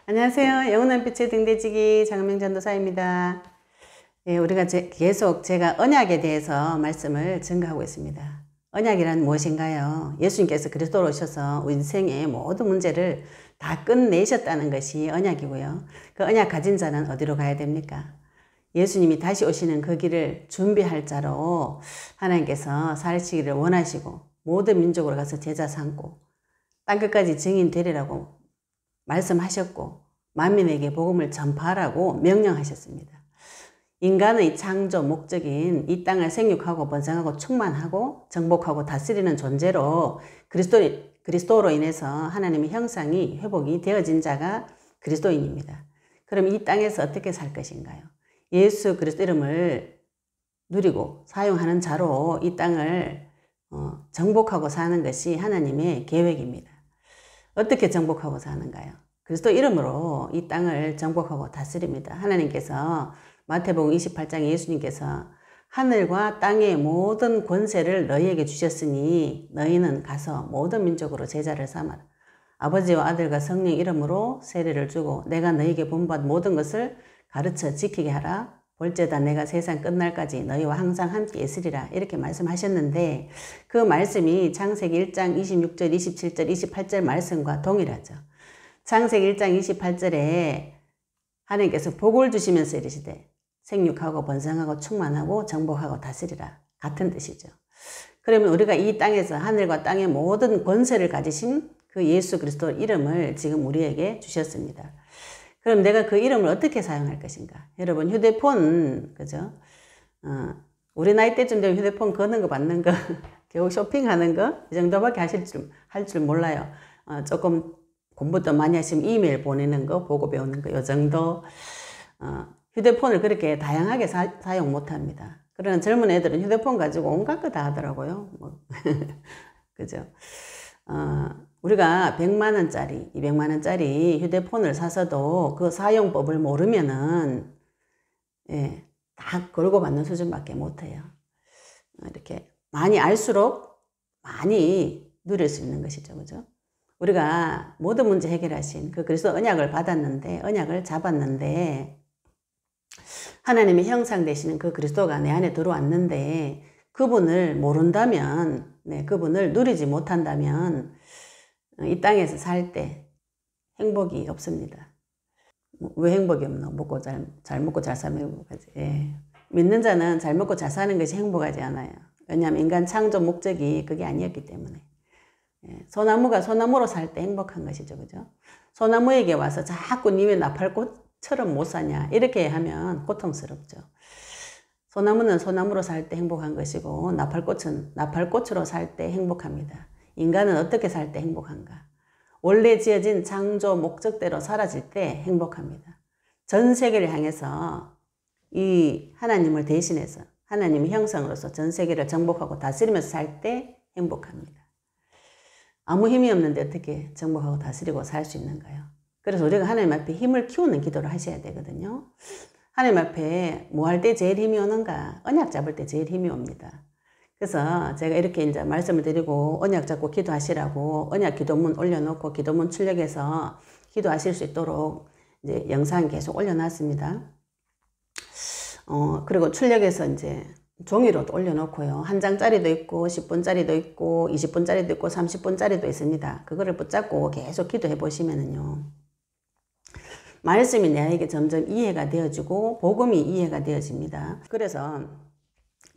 안녕하세요. 영원한 빛의 등대지기 장은명 전도사입니다. 우리가 계속 제가 언약에 대해서 말씀을 증거하고 있습니다. 언약이란 무엇인가요? 예수님께서 그리스도로 오셔서 우리 인생의 모든 문제를 다 끝내셨다는 것이 언약이고요. 그 언약 가진 자는 어디로 가야 됩니까? 예수님이 다시 오시는 그 길을 준비할 자로 하나님께서 살리시기를 원하시고 모든 민족으로 가서 제자 삼고 땅끝까지 증인 되리라고 말씀하셨고 만민에게 복음을 전파하라고 명령하셨습니다. 인간의 창조 목적인 이 땅을 생육하고 번성하고 충만하고 정복하고 다스리는 존재로 그리스도로 인해서 하나님의 형상이 회복이 되어진 자가 그리스도인입니다. 그럼 이 땅에서 어떻게 살 것인가요? 예수 그리스도 이름을 누리고 사용하는 자로 이 땅을 정복하고 사는 것이 하나님의 계획입니다. 어떻게 정복하고 사는가요? 그리스도 이름으로 이 땅을 정복하고 다스립니다. 하나님께서 마태복음 28장에 예수님께서 하늘과 땅의 모든 권세를 너희에게 주셨으니 너희는 가서 모든 민족으로 제자를 삼아라. 아버지와 아들과 성령 이름으로 세례를 주고 내가 너희에게 본받은 모든 것을 가르쳐 지키게 하라. 볼지어다 내가 세상 끝날까지 너희와 항상 함께 있으리라. 이렇게 말씀하셨는데 그 말씀이 창세기 1장 26절, 27절, 28절 말씀과 동일하죠. 창세기 1장 28절에 하나님께서 복을 주시면서 이르시되 생육하고 번성하고 충만하고 정복하고 다스리라. 같은 뜻이죠. 그러면 우리가 이 땅에서 하늘과 땅의 모든 권세를 가지신 그 예수 그리스도 이름을 지금 우리에게 주셨습니다. 그럼 내가 그 이름을 어떻게 사용할 것인가? 여러분 휴대폰 그죠? 우리 나이 때쯤 되면 휴대폰 거는 거 받는 거 겨우 쇼핑하는 거 이 정도밖에 할 줄 몰라요. 조금 공부도 많이 하시면 이메일 보내는 거 보고 배우는 거 요 정도. 휴대폰을 그렇게 다양하게 사용 못합니다. 그러나 젊은 애들은 휴대폰 가지고 온갖 거 다 하더라고요. 그죠? 우리가 100만원짜리, 200만원짜리 휴대폰을 사서도 그 사용법을 모르면은, 다 걸고 받는 수준밖에 못해요. 이렇게 많이 알수록 많이 누릴 수 있는 것이죠. 그죠? 우리가 모든 문제 해결하신 그 그리스도 언약을 받았는데, 언약을 잡았는데, 하나님의 형상 되시는 그 그리스도가 내 안에 들어왔는데, 그분을 모른다면, 그분을 누리지 못한다면, 이 땅에서 살 때 행복이 없습니다. 왜 행복이 없노? 잘 먹고 잘 사면 행복하지. 믿는 자는 잘 먹고 잘 사는 것이 행복하지 않아요. 왜냐하면 인간 창조 목적이 그게 아니었기 때문에. 소나무가 소나무로 살 때 행복한 것이죠. 그죠? 소나무에게 와서 자꾸 니 왜 나팔꽃처럼 못 사냐? 이렇게 하면 고통스럽죠. 소나무는 소나무로 살 때 행복한 것이고 나팔꽃은 나팔꽃으로 살 때 행복합니다. 인간은 어떻게 살 때 행복한가? 원래 지어진 창조 목적대로 사라질 때 행복합니다. 전 세계를 향해서 이 하나님을 대신해서 하나님의 형상으로서 전 세계를 정복하고 다스리면서 살 때 행복합니다. 아무 힘이 없는데 어떻게 정복하고 다스리고 살 수 있는가요? 그래서 우리가 하나님 앞에 힘을 키우는 기도를 하셔야 되거든요. 하나님 앞에 뭐 할 때 제일 힘이 오는가? 언약 잡을 때 제일 힘이 옵니다. 그래서 제가 이렇게 이제 말씀을 드리고 언약 잡고 기도하시라고 언약 기도문 올려놓고 기도문 출력해서 기도하실 수 있도록 이제 영상 계속 올려놨습니다. 그리고 출력해서 이제 종이로도 올려놓고요. 한 장짜리도 있고 10분짜리도 있고 20분짜리도 있고 30분짜리도 있습니다. 그거를 붙잡고 계속 기도해 보시면은요. 말씀이 내게 점점 이해가 되어지고 복음이 이해가 되어집니다. 그래서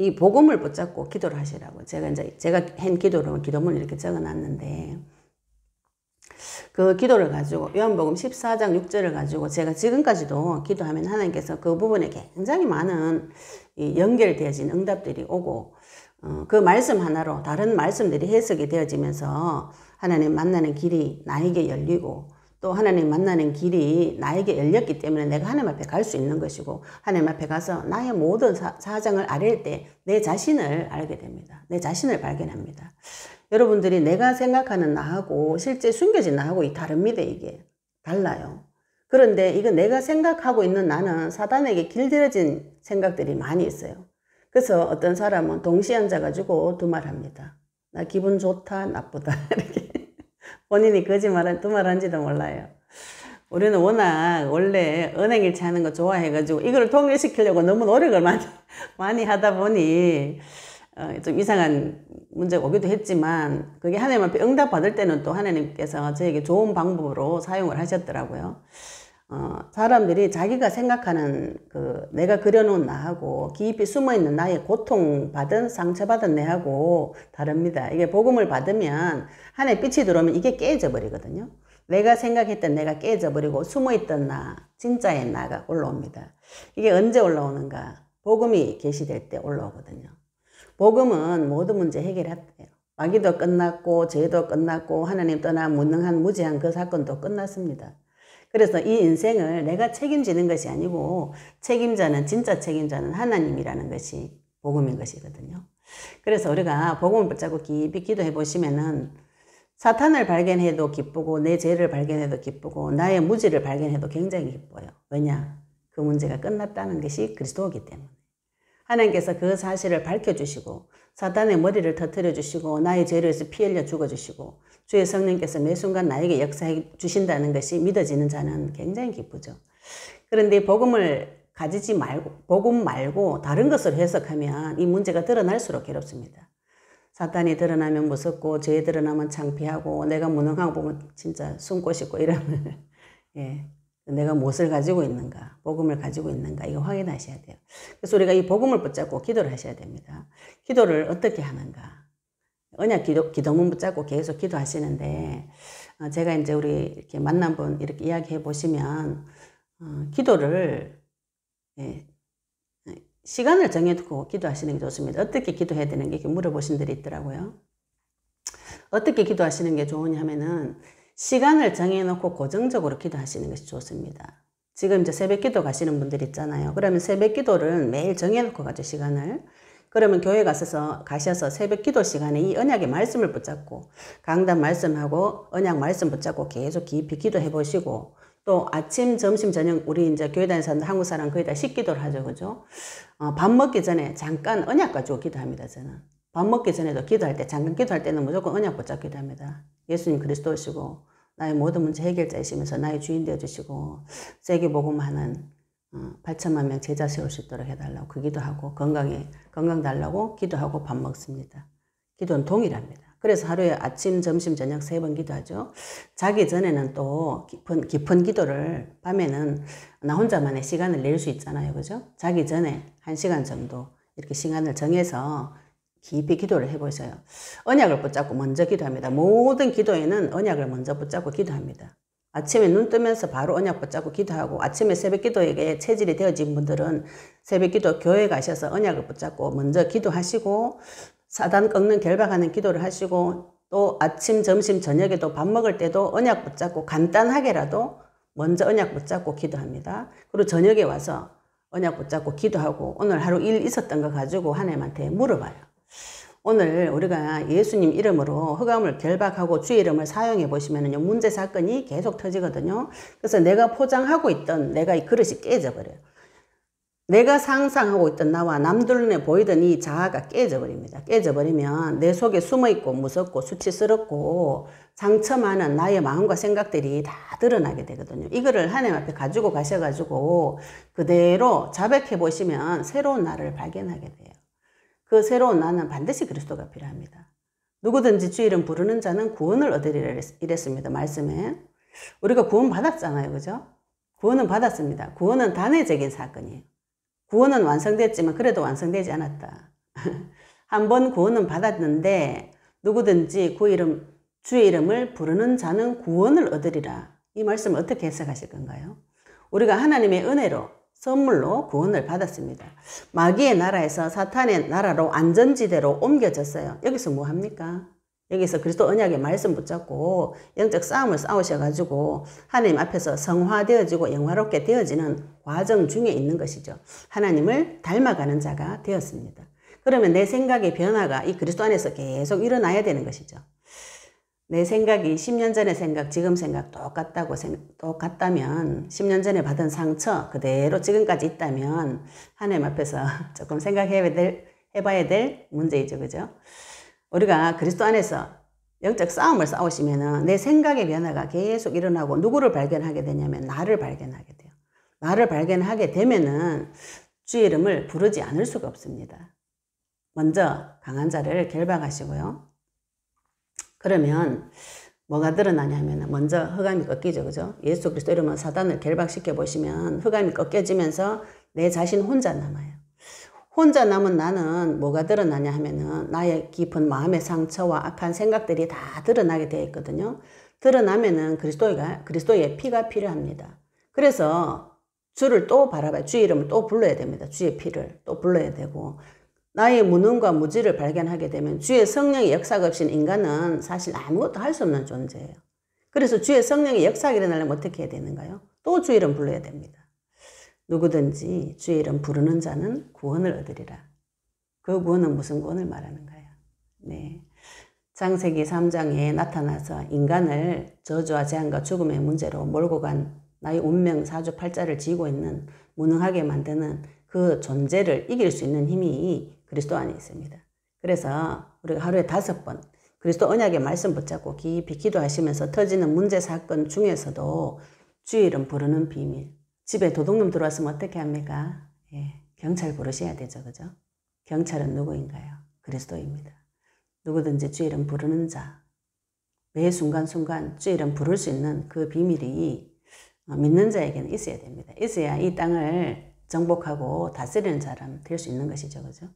이 복음을 붙잡고 기도를 하시라고 제가 한 기도를 기도문을 이렇게 적어놨는데 그 기도를 가지고 요한복음 14장 6절을 가지고 제가 지금까지도 기도하면 하나님께서 그 부분에 굉장히 많은 연결되어진 응답들이 오고 그 말씀 하나로 다른 말씀들이 해석이 되어지면서 하나님 만나는 길이 나에게 열리고 또 하나님 만나는 길이 나에게 열렸기 때문에 내가 하나님 앞에 갈 수 있는 것이고 하나님 앞에 가서 나의 모든 사정을 아뢰일 때 내 자신을 알게 됩니다. 내 자신을 발견합니다. 여러분들이 내가 생각하는 나하고 실제 숨겨진 나하고 다릅니다. 이게 달라요. 그런데 이거 내가 생각하고 있는 나는 사단에게 길들여진 생각들이 많이 있어요. 그래서 어떤 사람은 동시에 앉아가지고 두 말 합니다. 나 기분 좋다 나쁘다 이렇게 본인이 거짓말한 두 말 한지도 몰라요. 우리는 워낙 원래 은행일치 하는 거 좋아해가지고 이걸 통일시키려고 너무 노력을 많이 하다 보니 좀 이상한 문제가 오기도 했지만 그게 하나님 앞에 응답받을 때는 또 하나님께서 저에게 좋은 방법으로 사용을 하셨더라고요. 사람들이 자기가 생각하는 내가 그려놓은 나하고 깊이 숨어있는 나의 고통받은 상처받은 내하고 다릅니다. 이게 복음을 받으면 하나의 빛이 들어오면 이게 깨져버리거든요. 내가 생각했던 내가 깨져버리고 숨어있던 나, 진짜의 나가 올라옵니다. 이게 언제 올라오는가? 복음이 계시될 때 올라오거든요. 복음은 모든 문제 해결했대요. 마귀도 끝났고 죄도 끝났고 하나님 떠나 무능한 무지한 그 사건도 끝났습니다. 그래서 이 인생을 내가 책임지는 것이 아니고 책임자는 진짜 책임자는 하나님이라는 것이 복음인 것이거든요. 그래서 우리가 복음을 붙잡고 깊이 기도해 보시면은 사탄을 발견해도 기쁘고 내 죄를 발견해도 기쁘고 나의 무지를 발견해도 굉장히 기뻐요. 왜냐? 그 문제가 끝났다는 것이 그리스도이기 때문에. 하나님께서 그 사실을 밝혀주시고 사탄의 머리를 터뜨려 주시고 나의 죄를 위해서 피 흘려 죽어주시고 주의 성령께서 매 순간 나에게 역사해 주신다는 것이 믿어지는 자는 굉장히 기쁘죠. 그런데 복음을 가지지 말고 복음 말고 다른 것을 해석하면 이 문제가 드러날수록 괴롭습니다. 사탄이 드러나면 무섭고 죄 드러나면 창피하고 내가 무능하고 보면 진짜 숨고 싶고 이러면 예, 내가 무엇을 가지고 있는가, 복음을 가지고 있는가 이거 확인하셔야 돼요. 그래서 우리가 이 복음을 붙잡고 기도를 하셔야 됩니다. 기도를 어떻게 하는가? 언약 기도문 붙잡고 계속 기도하시는데 제가 이제 우리 이렇게 만난 분 이렇게 이야기해 보시면 기도를 예, 시간을 정해두고 기도하시는 게 좋습니다. 어떻게 기도해야 되는 게 이렇게 물어보신 분들이 있더라고요. 어떻게 기도하시는 게 좋으냐 하면은 시간을 정해놓고 고정적으로 기도하시는 것이 좋습니다. 지금 이제 새벽 기도 가시는 분들 있잖아요. 그러면 새벽 기도를 매일 정해놓고 가죠, 시간을. 그러면 교회 가셔서 새벽 기도 시간에 이 언약의 말씀을 붙잡고 강단 말씀하고 언약 말씀 붙잡고 계속 깊이 기도해 보시고 또 아침, 점심, 저녁 우리 이제 교회 다니는 사람들 한국 사람 거의 다 식기도를 하죠, 그죠? 밥 먹기 전에 잠깐 언약 가지고 기도합니다, 저는. 밥 먹기 전에도 기도할 때 잠깐 기도할 때는 무조건 언약 붙잡고 기도합니다. 예수님 그리스도시고 나의 모든 문제 해결자이시면서 나의 주인 되어주시고 세계 복음하는 8천만 명 제자 세울 수 있도록 해달라고 그 기도하고 건강 달라고 기도하고 밥 먹습니다. 기도는 동일합니다. 그래서 하루에 아침, 점심, 저녁 3번 기도하죠. 자기 전에는 또 깊은 기도를 밤에는 나 혼자만의 시간을 낼 수 있잖아요. 그죠? 자기 전에 1시간 정도 이렇게 시간을 정해서 깊이 기도를 해보셔요. 언약을 붙잡고 먼저 기도합니다. 모든 기도에는 언약을 먼저 붙잡고 기도합니다. 아침에 눈 뜨면서 바로 언약 붙잡고 기도하고 아침에 새벽 기도에 체질이 되어진 분들은 새벽 기도 교회 가셔서 언약을 붙잡고 먼저 기도하시고 사단 꺾는 결박하는 기도를 하시고 또 아침, 점심, 저녁에도 밥 먹을 때도 언약 붙잡고 간단하게라도 먼저 언약 붙잡고 기도합니다. 그리고 저녁에 와서 언약 붙잡고 기도하고 오늘 하루 일 있었던 거 가지고 하나님한테 물어봐요. 오늘 우리가 예수님 이름으로 흑암을 결박하고 주의 이름을 사용해 보시면요 문제 사건이 계속 터지거든요. 그래서 내가 포장하고 있던 내가 이 그릇이 깨져버려요. 내가 상상하고 있던 나와 남들 눈에 보이던 이 자아가 깨져버립니다. 깨져버리면 내 속에 숨어있고 무섭고 수치스럽고 상처 많은 나의 마음과 생각들이 다 드러나게 되거든요. 이거를 하나님 앞에 가지고 가셔가지고 그대로 자백해 보시면 새로운 나를 발견하게 돼요. 그 새로운 나는 반드시 그리스도가 필요합니다. 누구든지 주 이름 부르는 자는 구원을 얻으리라 이랬습니다. 말씀에. 우리가 구원 받았잖아요. 그죠? 구원은 받았습니다. 구원은 단회적인 사건이에요. 구원은 완성됐지만 그래도 완성되지 않았다. 한 번 구원은 받았는데 누구든지 주의 이름을 부르는 자는 구원을 얻으리라. 이 말씀을 어떻게 해석하실 건가요? 우리가 하나님의 은혜로 선물로 구원을 받았습니다. 마귀의 나라에서 사탄의 나라로 안전지대로 옮겨졌어요. 여기서 뭐 합니까? 여기서 그리스도 언약의 말씀 붙잡고 영적 싸움을 싸우셔가지고 하나님 앞에서 성화되어지고 영화롭게 되어지는 과정 중에 있는 것이죠. 하나님을 닮아가는 자가 되었습니다. 그러면 내 생각의 변화가 이 그리스도 안에서 계속 일어나야 되는 것이죠. 내 생각이 10년 전의 생각, 지금 생각 똑같다면 10년 전에 받은 상처 그대로 지금까지 있다면 하나님 앞에서 조금 생각해봐야 될 문제이죠. 그죠? 우리가 그리스도 안에서 영적 싸움을 싸우시면은 내 생각의 변화가 계속 일어나고 누구를 발견하게 되냐면 나를 발견하게 돼요. 나를 발견하게 되면은 주의 이름을 부르지 않을 수가 없습니다. 먼저 강한 자를 결박하시고요. 그러면 뭐가 드러나냐면 먼저 흑암이 꺾이죠. 그죠? 예수 그리스도 이름으로 사단을 결박시켜 보시면 흑암이 꺾여지면서 내 자신 혼자 남아요. 혼자 남은 나는 뭐가 드러나냐 하면은 나의 깊은 마음의 상처와 악한 생각들이 다 드러나게 되어 있거든요. 드러나면은 그리스도의 피가 필요합니다. 그래서 주를 또 바라봐요. 주의 이름을 또 불러야 됩니다. 주의 피를 또 불러야 되고, 나의 무능과 무지를 발견하게 되면 주의 성령의 역사가 없인 인간은 사실 아무것도 할 수 없는 존재예요. 그래서 주의 성령의 역사가 일어나려면 어떻게 해야 되는가요? 또 주의 이름 불러야 됩니다. 누구든지 주의 이름 부르는 자는 구원을 얻으리라. 그 구원은 무슨 구원을 말하는가요? 네. 창세기 3장에 나타나서 인간을 저주와 재앙과 죽음의 문제로 몰고 간 나의 운명 사주팔자를 지고 있는 무능하게 만드는 그 존재를 이길 수 있는 힘이 그리스도 안에 있습니다. 그래서 우리가 하루에 5번 그리스도 언약의 말씀 붙잡고 깊이 기도하시면서 터지는 문제 사건 중에서도 주의 이름 부르는 비밀. 집에 도둑놈 들어왔으면 어떻게 합니까? 예, 경찰 부르셔야 되죠. 그죠? 경찰은 누구인가요? 그리스도입니다. 누구든지 주의 이름 부르는 자, 매 순간순간 주의 이름 부를 수 있는 그 비밀이 믿는 자에게는 있어야 됩니다. 있어야 이 땅을 정복하고 다스리는 사람 될 수 있는 것이죠. 그죠?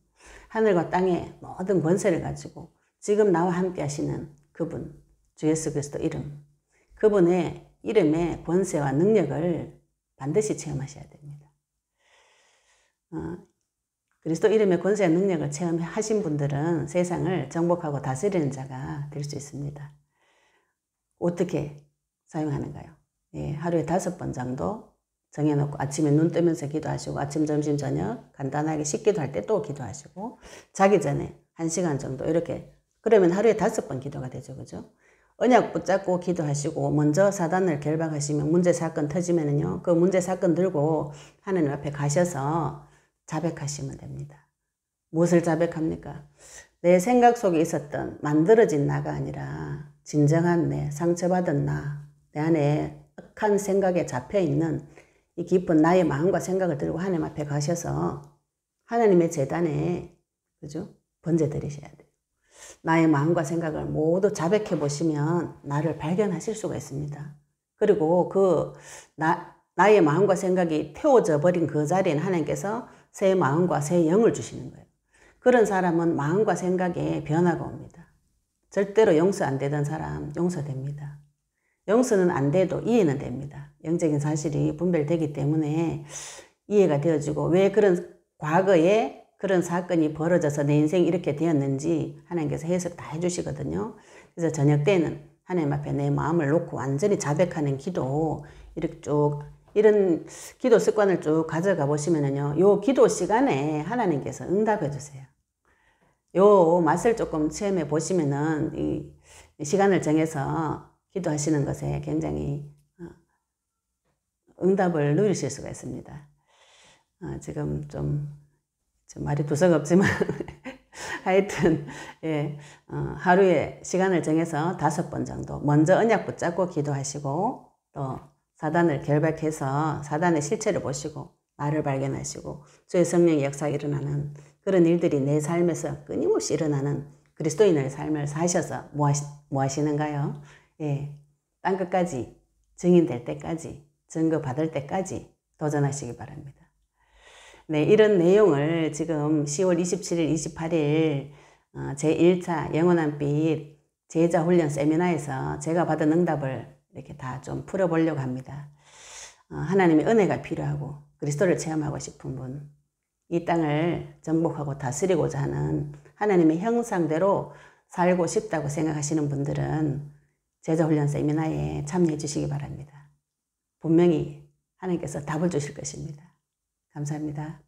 하늘과 땅의 모든 권세를 가지고 지금 나와 함께 하시는 그분, 주 예수 그리스도 이름, 그분의 이름의 권세와 능력을 반드시 체험하셔야 됩니다. 그리스도 이름의 권세와 능력을 체험하신 분들은 세상을 정복하고 다스리는 자가 될 수 있습니다. 어떻게 사용하는가요? 예, 하루에 5번 정도 정해놓고 아침에 눈 뜨면서 기도하시고 아침, 점심, 저녁 간단하게 식기도 할 때 또 기도하시고 자기 전에 1시간 정도 이렇게 그러면 하루에 5번 기도가 되죠. 그죠? 언약 붙잡고 기도하시고 먼저 사단을 결박하시면 문제 사건 터지면은요. 그 문제 사건 들고 하나님 앞에 가셔서 자백하시면 됩니다. 무엇을 자백합니까? 내 생각 속에 있었던 만들어진 나가 아니라 진정한 내 상처받은 내 안에 악한 생각에 잡혀있는 이 깊은 나의 마음과 생각을 들고 하나님 앞에 가셔서 하나님의 재단에 그죠? 번제 드리셔야 돼요. 나의 마음과 생각을 모두 자백해 보시면 나를 발견하실 수가 있습니다. 그리고 나의 마음과 생각이 태워져 버린 그 자리에는 하나님께서 새 마음과 새 영을 주시는 거예요. 그런 사람은 마음과 생각에 변화가 옵니다. 절대로 용서 안 되던 사람 용서됩니다. 용서는 안 돼도 이해는 됩니다. 영적인 사실이 분별되기 때문에 이해가 되어지고 왜 그런 과거에 그런 사건이 벌어져서 내 인생이 이렇게 되었는지 하나님께서 해석 다 해주시거든요. 그래서 저녁 때는 하나님 앞에 내 마음을 놓고 완전히 자백하는 기도 이렇게 쭉 이런 기도 습관을 쭉 가져가 보시면은요. 요 기도 시간에 하나님께서 응답해 주세요. 요 맛을 조금 체험해 보시면은 이 시간을 정해서 기도하시는 것에 굉장히 응답을 누리실 수가 있습니다. 지금 좀 말이 두서가 없지만 하여튼 예, 하루에 시간을 정해서 5번 정도 먼저 언약 붙잡고 기도하시고 또 사단을 결박해서 사단의 실체를 보시고 나를 발견하시고 주의 성령의 역사가 일어나는 그런 일들이 내 삶에서 끊임없이 일어나는 그리스도인의 삶을 사셔서 뭐 하시는가요? 예, 땅끝까지 증인될 때까지 증거 받을 때까지 도전하시기 바랍니다. 네, 이런 내용을 지금 10월 27일, 28일 제1차 영원한 빛 제자훈련 세미나에서 제가 받은 응답을 이렇게 다 좀 풀어보려고 합니다. 하나님의 은혜가 필요하고 그리스도를 체험하고 싶은 분, 이 땅을 정복하고 다스리고자 하는 하나님의 형상대로 살고 싶다고 생각하시는 분들은 제자훈련 세미나에 참여해 주시기 바랍니다. 분명히 하나님께서 답을 주실 것입니다. 감사합니다.